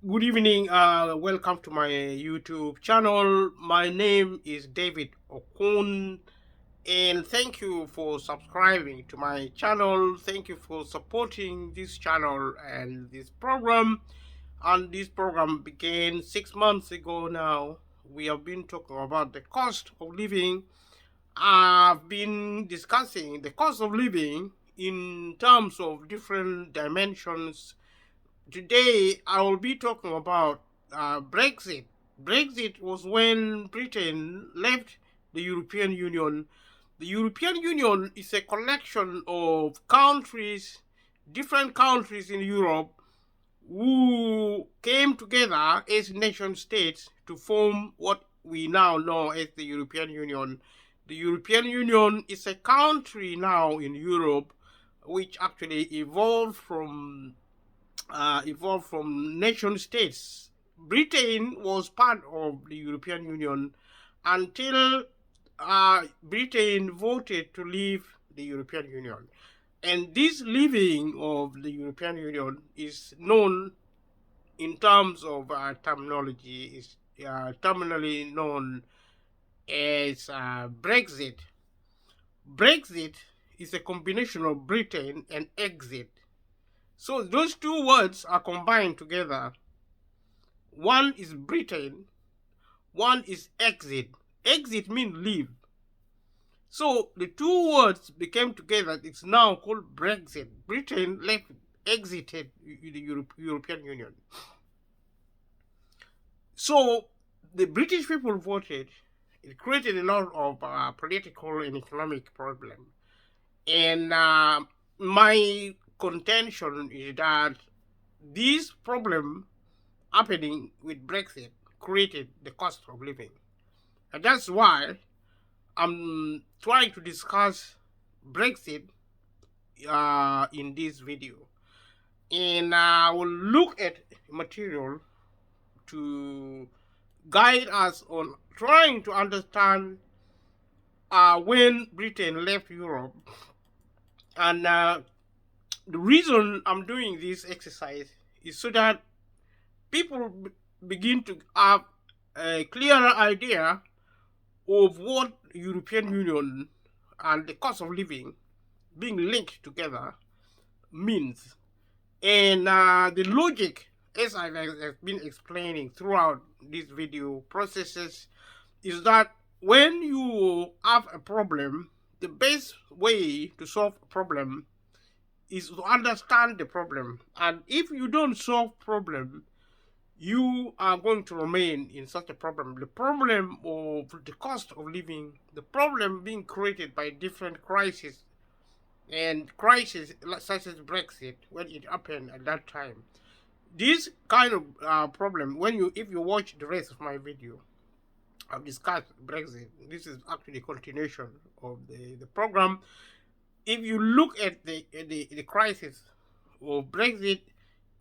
Good evening. Welcome to my YouTube channel. My name is David Okun, and thank you for subscribing to my channel. Thank you for supporting this channel and this program. And this program began 6 months ago now. We have been talking about the cost of living. I've been discussing the cost of living in terms of different dimensions. Today, I will be talking about Brexit. Brexit was when Britain left the European Union. The European Union is a collection of countries, different countries in Europe, who came together as nation states to form what we now know as the European Union. The European Union is a country now in Europe which actually evolved from nation states. Britain was part of the European Union until Britain voted to leave the European Union. And this leaving of the European Union is known in terms of terminology, is terminally known as Brexit. Brexit is a combination of Britain and exit. So those two words are combined together. One is Britain, one is exit. Exit means leave. So the two words became together. It's now called Brexit. Britain left, exited the European Union. So the British people voted. It created a lot of political and economic problem. And my contention is that this problem happening with Brexit created the cost of living. And that's why I'm trying to discuss Brexit in this video. And I will look at material to guide us on trying to understand when Britain left Europe. And the reason I'm doing this exercise is so that people begin to have a clearer idea of what European Union and the cost of living being linked together means. And the logic, as I've been explaining throughout this video processes, is that when you have a problem, the best way to solve a problem is to understand the problem. And if you don't solve problem, you are going to remain in such a problem. The problem of the cost of living, the problem being created by different crises, and crises such as Brexit when it happened at that time. This kind of problem, if you watch the rest of my video, I've discussed Brexit. This is actually a continuation of the program. If you look at the crisis of Brexit,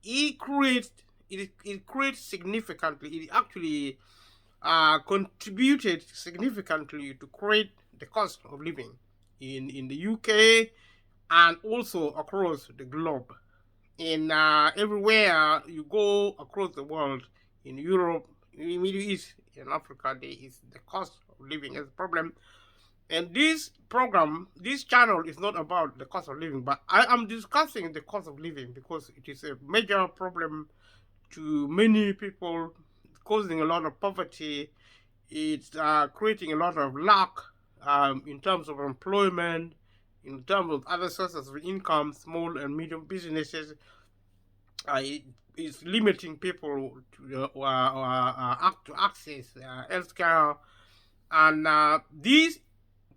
it creates significantly. It actually contributed significantly to create the cost of living in the UK and also across the globe. In everywhere you go across the world, in Europe, in the Middle East, in Africa, there is the cost of living as a problem. And this program, this channel is not about the cost of living, but I am discussing the cost of living because it is a major problem to many people, causing a lot of poverty. It's creating a lot of lack in terms of employment, in terms of other sources of income, small and medium businesses. It is limiting people to access healthcare. And this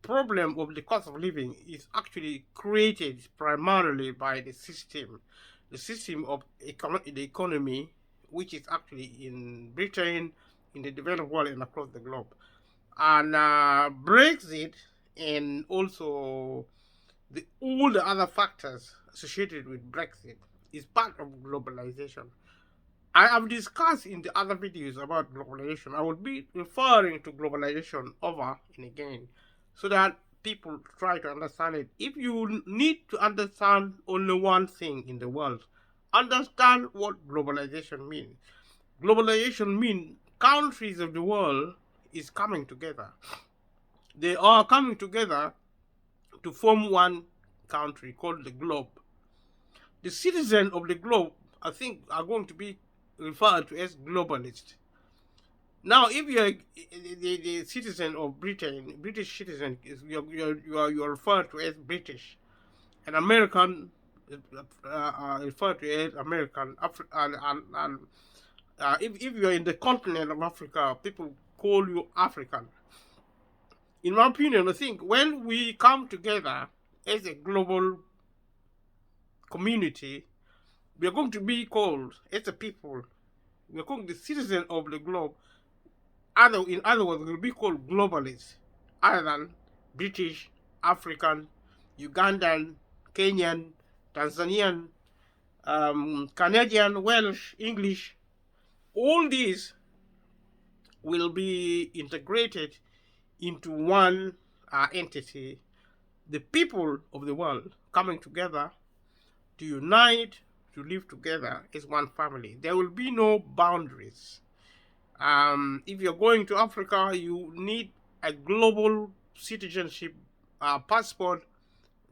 problem of the cost of living is actually created primarily by the system of the economy, which is actually in Britain, in the developed world, and across the globe. And Brexit and also all the other factors associated with Brexit is part of globalization. I have discussed in the other videos about globalization. I will be referring to globalization over and again so that people try to understand it. If you need to understand only one thing in the world, understand what globalization means. Globalization means countries of the world is coming together. They are coming together to form one country called the globe. The citizens of the globe, I think, are going to be referred to as globalists. Now, if you're the citizen of Britain, British citizen, you're referred to as British. An American referred to as American. If you're in the continent of Africa, people call you African. In my opinion, I think when we come together as a global community, we are going to be called as a people. We are called the citizens of the globe. In other words, we will be called globalists, other than British, African, Ugandan, Kenyan, Tanzanian, Canadian, Welsh, English. All these will be integrated into one entity, the people of the world coming together to unite, to live together as one family. There will be no boundaries. If you're going to Africa, you need a global citizenship passport.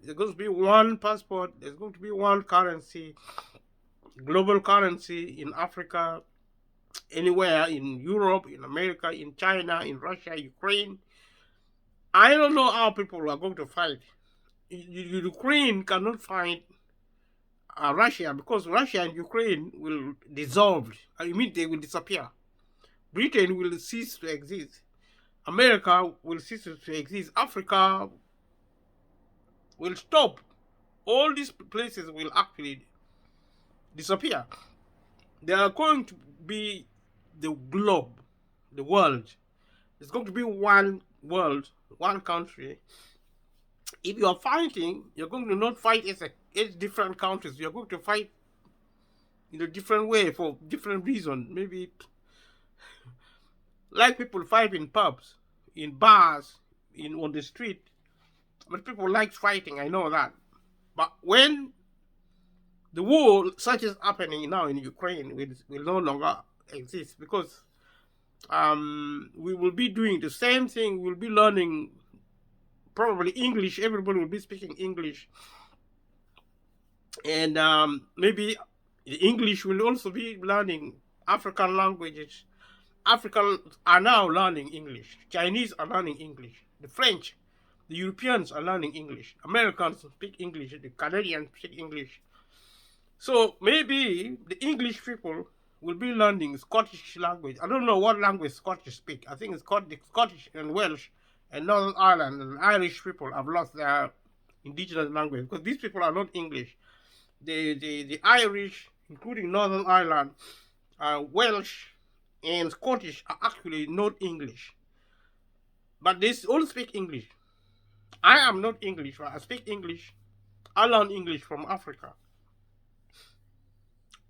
There's going to be one passport. There's going to be one currency, global currency in Africa, anywhere in Europe, in America, in China, in Russia, Ukraine. I don't know how people are going to fight. Ukraine cannot fight Russia because Russia and Ukraine will dissolve. I mean, they will disappear. Britain will cease to exist. America will cease to exist. Africa will stop. All these places will actually disappear. They are going to be the globe, the world. It's going to be one world, one country. If you are fighting, you're going to not fight as different countries. You're going to fight in a different way for different reasons. Maybe like people fight in pubs, in bars, on the street. But people like fighting, I know that. But when the war such as happening now in Ukraine will no longer exist because we will be doing the same thing. We'll be learning probably English. Everybody will be speaking English. And maybe the English will also be learning African languages. Africans are now learning English. Chinese are learning English. The French, the Europeans are learning English. Americans speak English. The Canadians speak English. So maybe the English people will be learning Scottish language. I don't know what language Scottish speak. I think it's Scottish and Welsh and Northern Ireland and Irish people have lost their indigenous language because these people are not English. The Irish, including Northern Ireland, Welsh, and Scottish are actually not English. But they all speak English. I am not English, but I speak English. I learn English from Africa.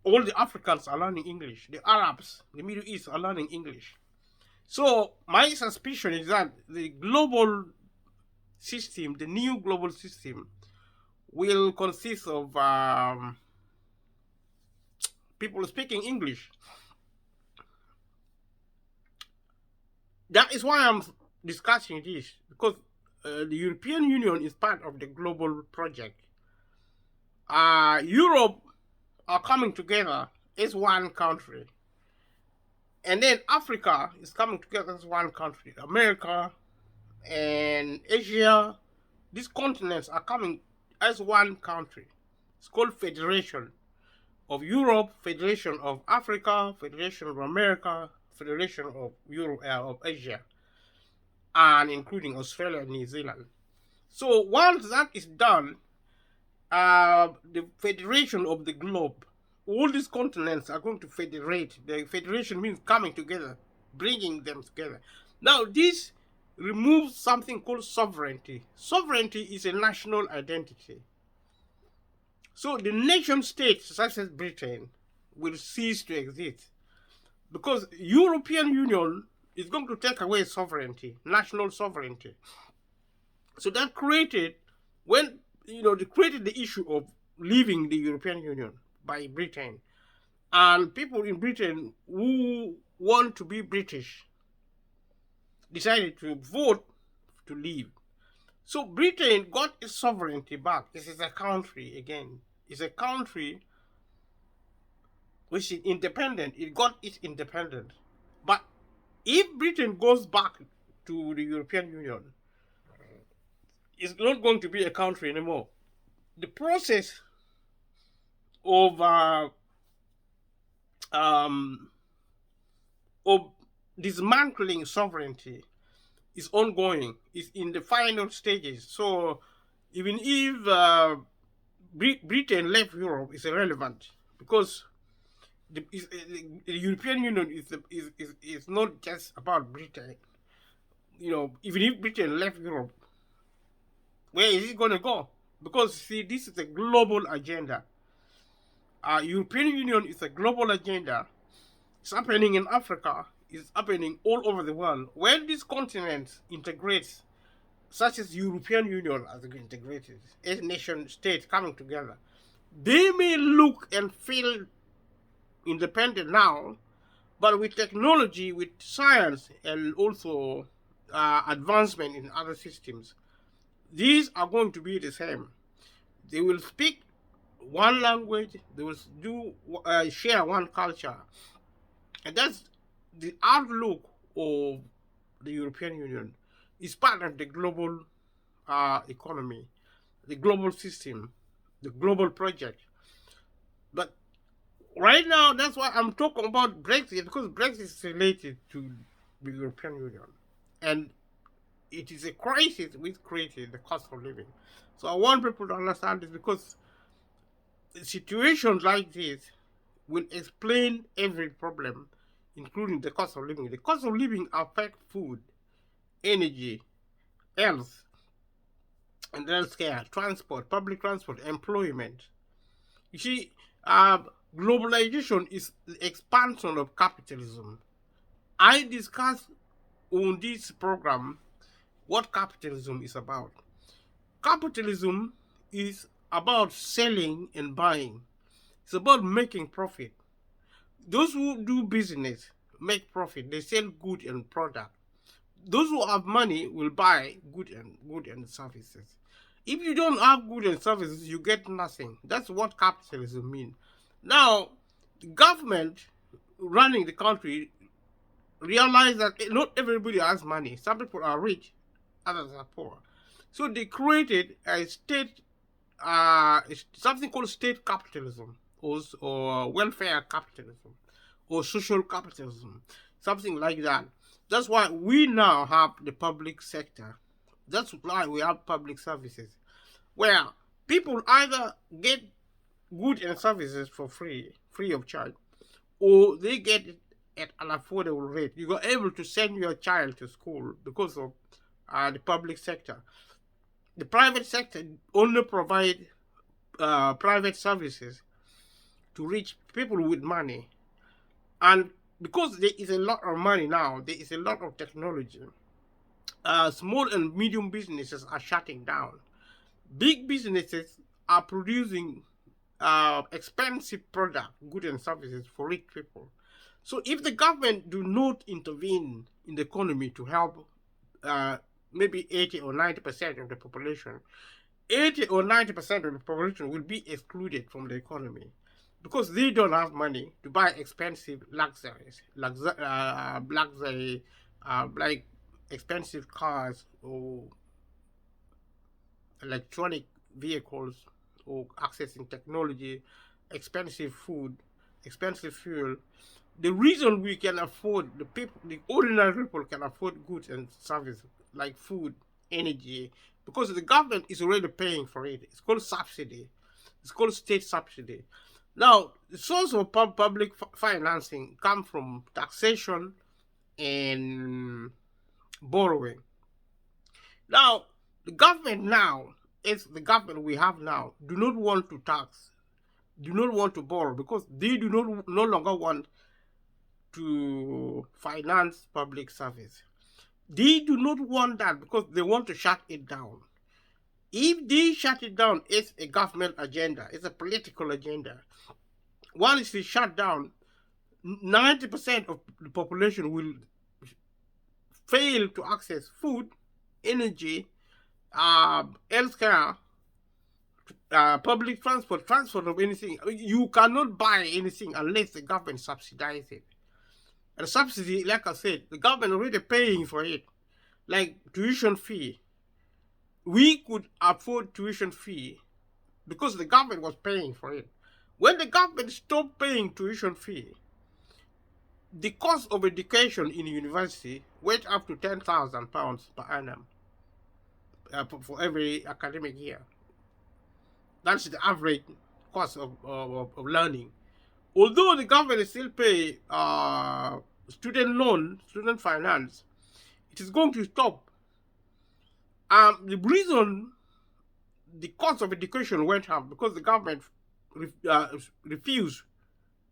All the Africans are learning English. The Arabs, the Middle East are learning English. So my suspicion is that the global system, the new global system, will consist of people speaking English. That is why I'm discussing this, because the European Union is part of the global project. Europe are coming together as one country. And then Africa is coming together as one country. America and Asia, these continents are coming as one country. It's called Federation of Europe, Federation of Africa, Federation of America, Federation of Europe, of Asia, and including Australia and New Zealand. So once that is done, the federation of the globe, all these continents are going to federate. The federation means coming together, bringing them together. Now, this removes something called sovereignty. Sovereignty is a national identity. So the nation states, such as Britain, will cease to exist because European Union is going to take away sovereignty, national sovereignty. So that created, they created the issue of leaving the European Union by Britain. And people in Britain who want to be British decided to vote to leave. So Britain got its sovereignty back. This is a country again. It's a country which is independent. It got its independence. But if Britain goes back to the European Union, it's not going to be a country anymore. The process of um, of dismantling sovereignty is ongoing. It's in the final stages. So even if Britain left Europe, it's irrelevant because the European Union is not just about Britain. You know, even if Britain left Europe, where is it going to go? Because see, this is a global agenda. European Union is a global agenda. It's happening in Africa. It's happening all over the world. When this continent integrates, such as European Union as integrated, a nation state coming together, they may look and feel independent now, but with technology, with science, and also advancement in other systems, these are going to be the same. They will speak one language, they will share one culture, and that's the outlook of the European Union. It's part of the global economy, the global system, the global project. But right now, that's why I'm talking about Brexit, because Brexit is related to the European Union, and it is a crisis which created the cost of living. So I want people to understand this, because situations like this will explain every problem, including the cost of living. The cost of living affects food, energy, health, and healthcare, transport, public transport, employment. You see, globalization is the expansion of capitalism. I discussed on this program what capitalism is about. Capitalism is about selling and buying. It's about making profit. Those who do business make profit. They sell good and product. Those who have money will buy good and services. If you don't have good and services, you get nothing. That's what capitalism means. Now, the government running the country realize that not everybody has money. Some people are rich, others are poor. So they created a state, something called state capitalism, or welfare capitalism, or social capitalism, something like that. That's why we now have the public sector. That's why we have public services, where people either get goods and services for free of charge, or they get it at an affordable rate. You are able to send your child to school because of the public sector. The private sector only provide private services to reach people with money. And because there is a lot of money now, there is a lot of technology, small and medium businesses are shutting down. Big businesses are producing expensive product, goods and services for rich people. So if the government do not intervene in the economy to help maybe 80 or 90% of the population, 80 or 90% of the population will be excluded from the economy because they don't have money to buy expensive luxuries, like expensive cars or electronic vehicles, or accessing technology, expensive food, expensive fuel. The reason we can afford, the ordinary people can afford goods and services like food, energy, because the government is already paying for it. It's called subsidy. It's called state subsidy. Now, the source of public financing come from taxation and borrowing. Now, the government now, it's the government we have now, do not want to tax, do not want to borrow, because they do not no longer want to finance public service. They do not want that because they want to shut it down. If they shut it down, it's a government agenda, it's a political agenda. Once it's shut down, 90% of the population will fail to access food, energy, healthcare, public transport, transport of anything. You cannot buy anything unless the government subsidizes it. And subsidy, like I said, the government already paying for it, like tuition fee. We could afford tuition fee because the government was paying for it. When the government stopped paying tuition fee, the cost of education in university went up to £10,000 per annum for every academic year. That's the average cost of learning. Although the government still pay student loan, student finance, it is going to stop. The reason the cost of education went up because the government refused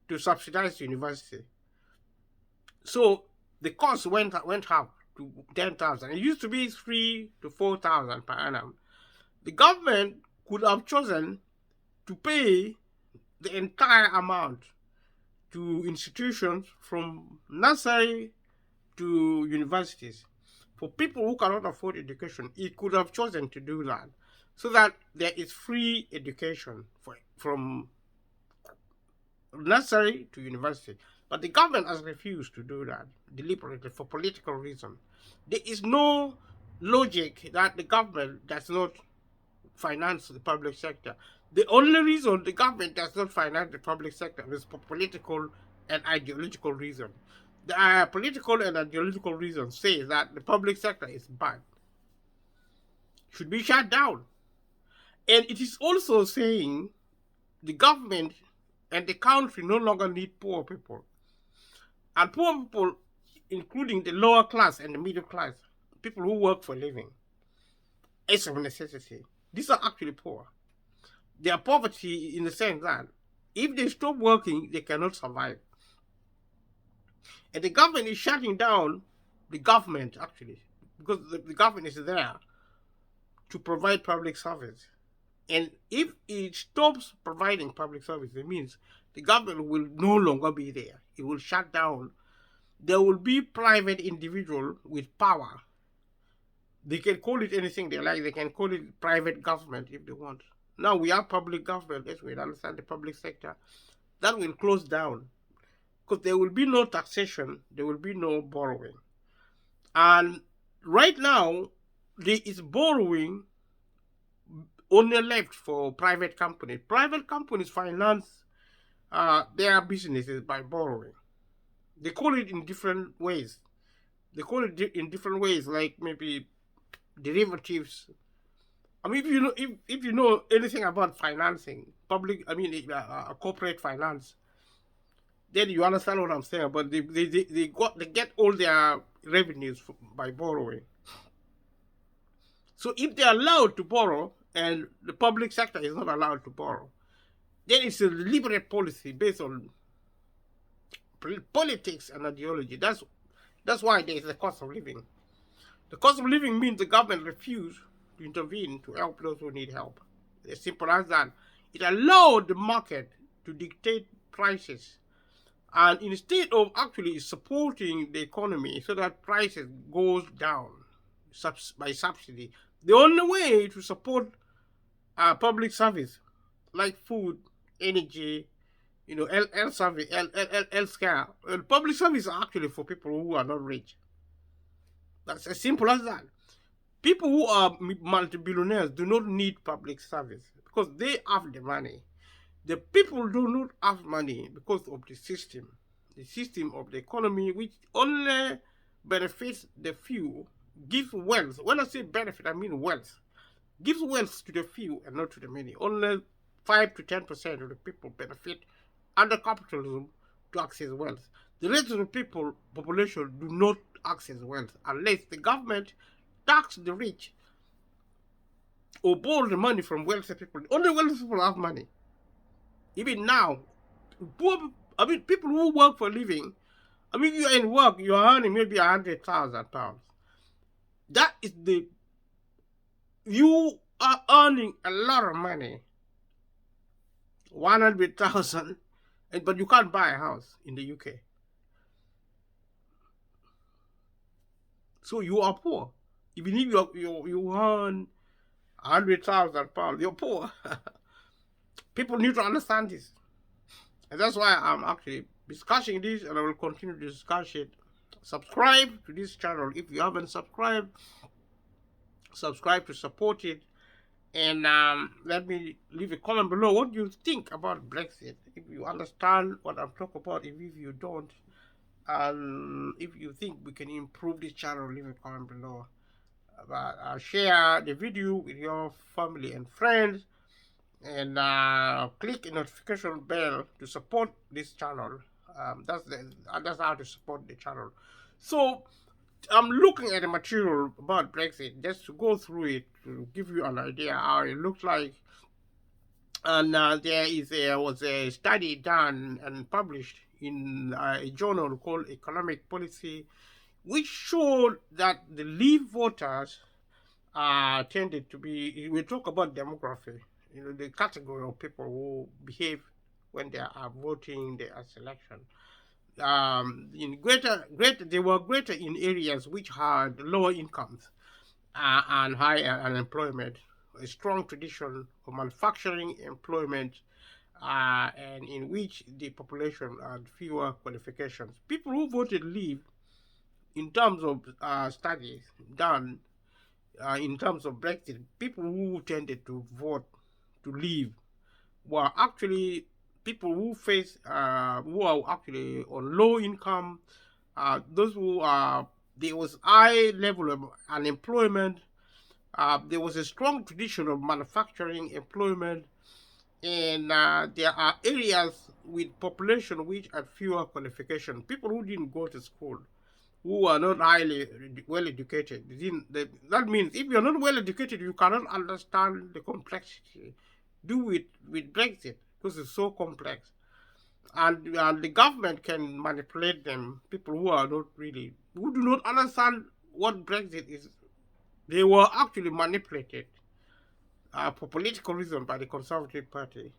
to subsidize the university. So the cost went up to 10,000. It used to be 3 to 4,000 per annum. The government could have chosen to pay the entire amount to institutions from nursery to universities. For people who cannot afford education, it could have chosen to do that so that there is free education from nursery to university. But the government has refused to do that deliberately for political reasons. There is no logic that the government does not finance the public sector. The only reason the government does not finance the public sector is for political and ideological reasons. The political and ideological reasons say that the public sector is bad, should be shut down. And it is also saying the government and the country no longer need poor people. And poor people, including the lower class and the middle class, people who work for a living, is of necessity. These are actually poor. They are poverty in the sense that if they stop working, they cannot survive. And the government is shutting down the government, actually, because the government is there to provide public service. And if it stops providing public service, it means the government will no longer be there. It will shut down. There will be private individuals with power. They can call it anything they like. They can call it private government if they want. Now we have public government, as we understand the public sector. That will close down because there will be no taxation. There will be no borrowing. And right now, there is borrowing only left for private companies. Private companies finance their businesses by borrowing. They call it in different ways. They call it in different ways, like maybe derivatives. I mean, if you know anything about financing, corporate finance, then you understand what I'm saying. But they get all their revenues by borrowing. So if they're allowed to borrow and the public sector is not allowed to borrow, then it's a deliberate policy based on politics and ideology. That's why there is a cost of living. The cost of living means the government refused to intervene to help those who need help. As simple as that. It allowed the market to dictate prices, and instead of actually supporting the economy so that prices goes down by subsidy, the only way to support public service like food, energy, health service, healthcare, public service are actually for people who are not rich. That's as simple as that. People who are multi-billionaires do not need public service because they have the money. The people do not have money because of the system of the economy, which only benefits the few, gives wealth. When I say benefit, I mean wealth. Gives wealth to the few and not to the many. Only 5 to 10% of the people benefit under capitalism to access wealth. The rest of the population do not access wealth unless the government tax the rich or borrow the money from wealthy people. Only wealthy people have money. Even now, people who work for a living, you're in work, you're earning maybe £100,000. That is you are earning a lot of money. 100,000 but you can't buy a house in the UK. So you are poor. Even if you earn £100,000, you're poor. People need to understand this. And that's why I'm actually discussing this, and I will continue to discuss it. Subscribe to this channel if you haven't subscribed. Subscribe to support it. And let me leave a comment below what you think about Brexit. If you understand what I'm talking about, if you don't, and if you think we can improve this channel, leave a comment below. Share the video with your family and friends, and click the notification bell to support this channel. That's how to support the channel. So I'm looking at the material about Brexit just to go through it to give you an idea how it looks like. And there was a study done and published in a journal called Economic Policy, which showed that the Leave voters tended to be. We talk about demography, the category of people who behave when they are voting, they are selection. They were greater in areas which had lower incomes and high unemployment, a strong tradition of manufacturing employment, and in which the population had fewer qualifications. People who voted Leave, in terms of studies done in terms of Brexit, people who tended to vote to Leave were actually people who who are actually on low income, those who are there was high level of unemployment. There was a strong tradition of manufacturing employment, and there are areas with population which had fewer qualifications. People who didn't go to school, who are not highly well educated. That means if you're not well educated, you cannot understand the complexity. Do with Brexit because it's so complex, and the government can manipulate them. People who are not really who do not understand what Brexit is, they were actually manipulated for political reasons by the Conservative Party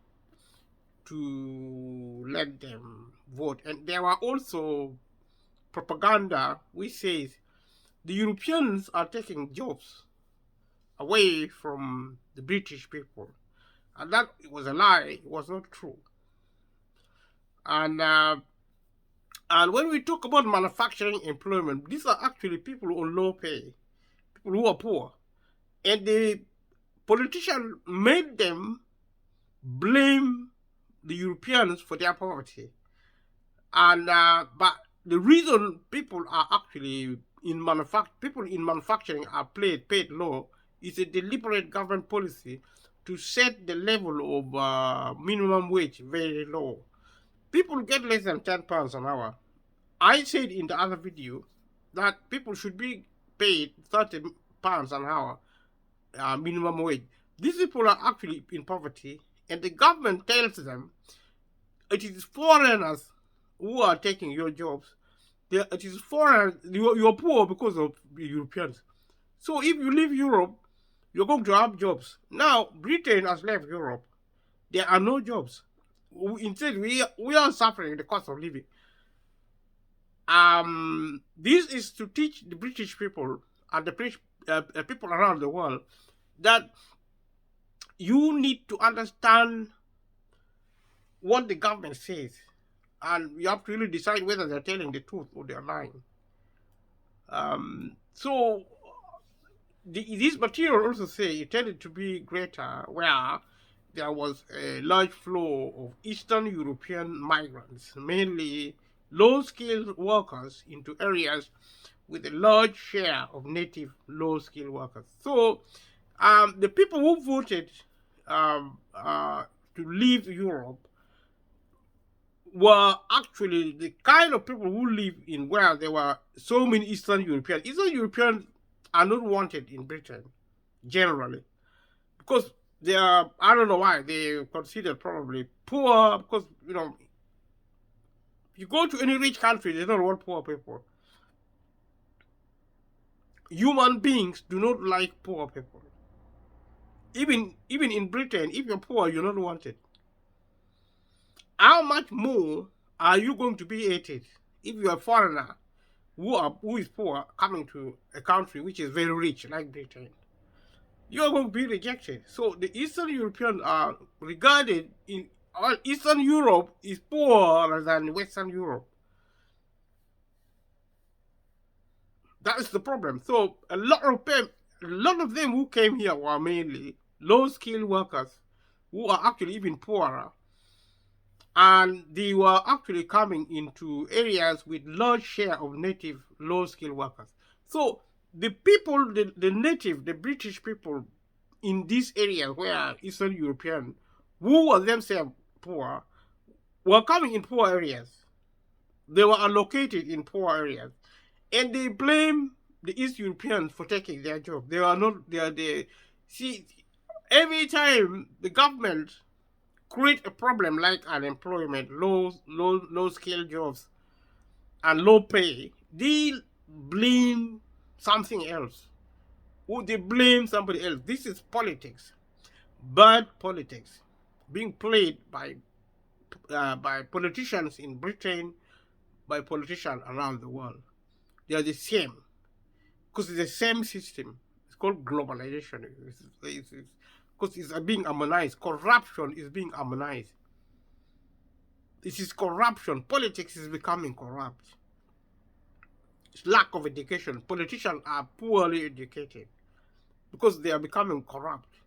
to let them vote. And there were also propaganda which says the Europeans are taking jobs away from the British people. And that was a lie, it was not true. And when we talk about manufacturing employment, these are actually people on low pay, people who are poor. And the politician made them blame the Europeans for their poverty. And but the reason people are actually people in manufacturing are paid low is a deliberate government policy to set the level of minimum wage very low. People get less than £10 an hour. I said in the other video that people should be paid £30 an hour minimum wage. These people are actually in poverty, and the government tells them it is foreigners who are taking your jobs. It is foreigners. You're poor because of the Europeans. So if you leave Europe, you're going to have jobs. Now, Britain has left Europe. There are no jobs. Instead, we are suffering the cost of living. This is to teach the British people and the British people around the world that you need to understand what the government says, and you have to really decide whether they're telling the truth or they're lying. So this material also say it tended to be greater where there was a large flow of Eastern European migrants, mainly low-skilled workers, into areas with a large share of native low-skilled workers. So the people who voted to leave Europe were actually the kind of people who live in where there were so many Eastern Europeans. Eastern Europeans are not wanted in Britain, generally, because they are, I don't know why, they're considered probably poor, because, if you go to any rich country, they don't want poor people. Human beings do not like poor people. Even in Britain, if you're poor, you're not wanted. how much more are you going to be hated if you are a foreigner who is poor coming to a country which is very rich like Britain? You are going to be rejected. So the Eastern Europeans are regarded in Eastern Europe is poorer than Western Europe. That is the problem. So a lot of them who came here were mainly low-skilled workers who are actually even poorer, and they were actually coming into areas with large share of native low-skilled workers. So the people, the native, the British people in these areas where Eastern European, who were themselves poor, were coming in poor areas. They were allocated in poor areas, and they blame the East Europeans for taking their job. They are not. They are the. See, every time the government create a problem like unemployment, low skill jobs, and low pay, they blame something else. Or they blame somebody else. This is politics, bad politics, being played by politicians in Britain, by politicians around the world. They are the same because it's the same system. It's called globalization. Because it's being harmonized. Corruption is being harmonized. This is corruption. Politics is becoming corrupt. It's lack of education. Politicians are poorly educated because they are becoming corrupt.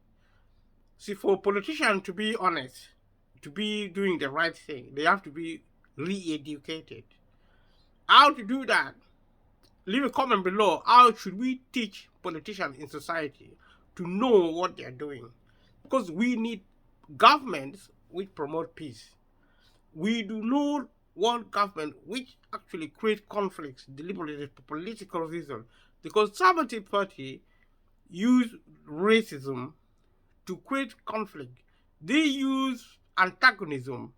See, for politicians to be honest, to be doing the right thing, they have to be re-educated. How to do that? Leave a comment below. How should we teach politicians in society to know what they are doing? Because we need governments which promote peace. We do not want government which actually create conflicts deliberately for political reasons. The Conservative Party use racism to create conflict. They use antagonism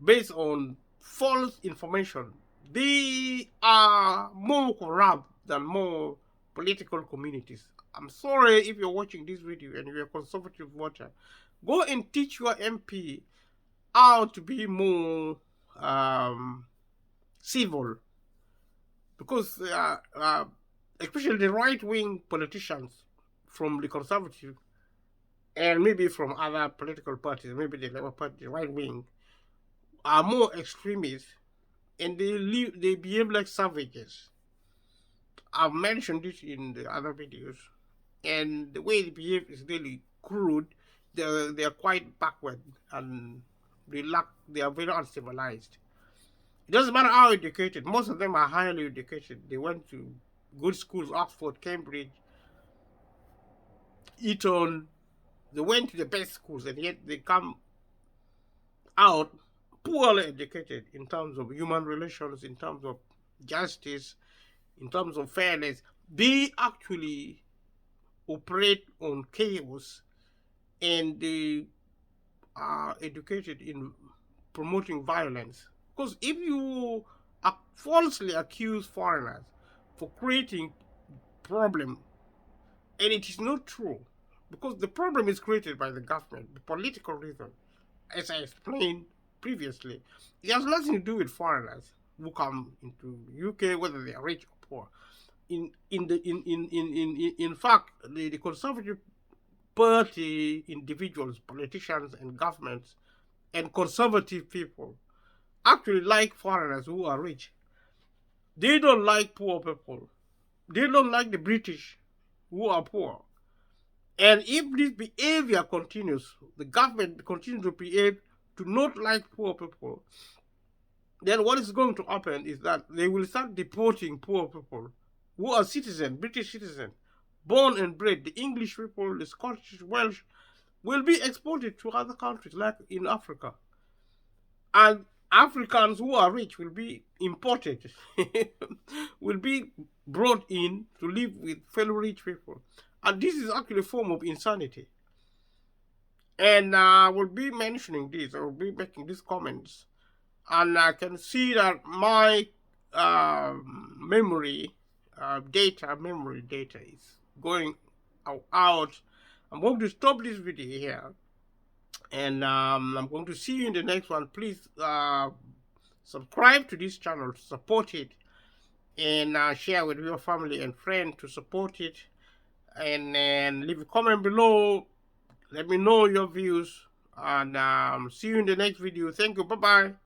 based on false information. They are more corrupt than more political communities. I'm sorry if you're watching this video and you're a conservative voter. Go and teach your MP how to be more civil, because especially the right-wing politicians from the conservative and maybe from other political parties, maybe the Labour Party, the right wing, are more extremists, and they behave like savages. I've mentioned this in the other videos, and the way they behave is really crude. They are quite backward, and they are very uncivilized. It doesn't matter how educated. Most of them are highly educated. They went to good schools, Oxford, Cambridge, Eton. They went to the best schools, and yet they come out poorly educated in terms of human relations, in terms of justice, in terms of fairness. They actually operate on chaos, and they are educated in promoting violence. Because if you falsely accuse foreigners for creating problem, and it is not true, because the problem is created by the government, the political reason, as I explained previously, it has nothing to do with foreigners who come into UK, whether they are rich or poor. In fact, the Conservative Party individuals, politicians, and governments, and conservative people actually like foreigners who are rich. They don't like poor people. They don't like the British who are poor. And if this behavior continues, the government continues to behave to not like poor people, then what is going to happen is that they will start deporting poor people who are citizens, British citizens, born and bred. The English people, the Scottish, Welsh, will be exported to other countries like in Africa. And Africans who are rich will be imported, will be brought in to live with fellow rich people. And this is actually a form of insanity. And I will be mentioning this, I will be making these comments. And I can see that my memory data is going out. I'm going to stop this video here. And I'm going to see you in the next one. Please subscribe to this channel to support it, and share with your family and friends to support it, and leave a comment below. Let me know your views, and see you in the next video. Thank you. Bye bye.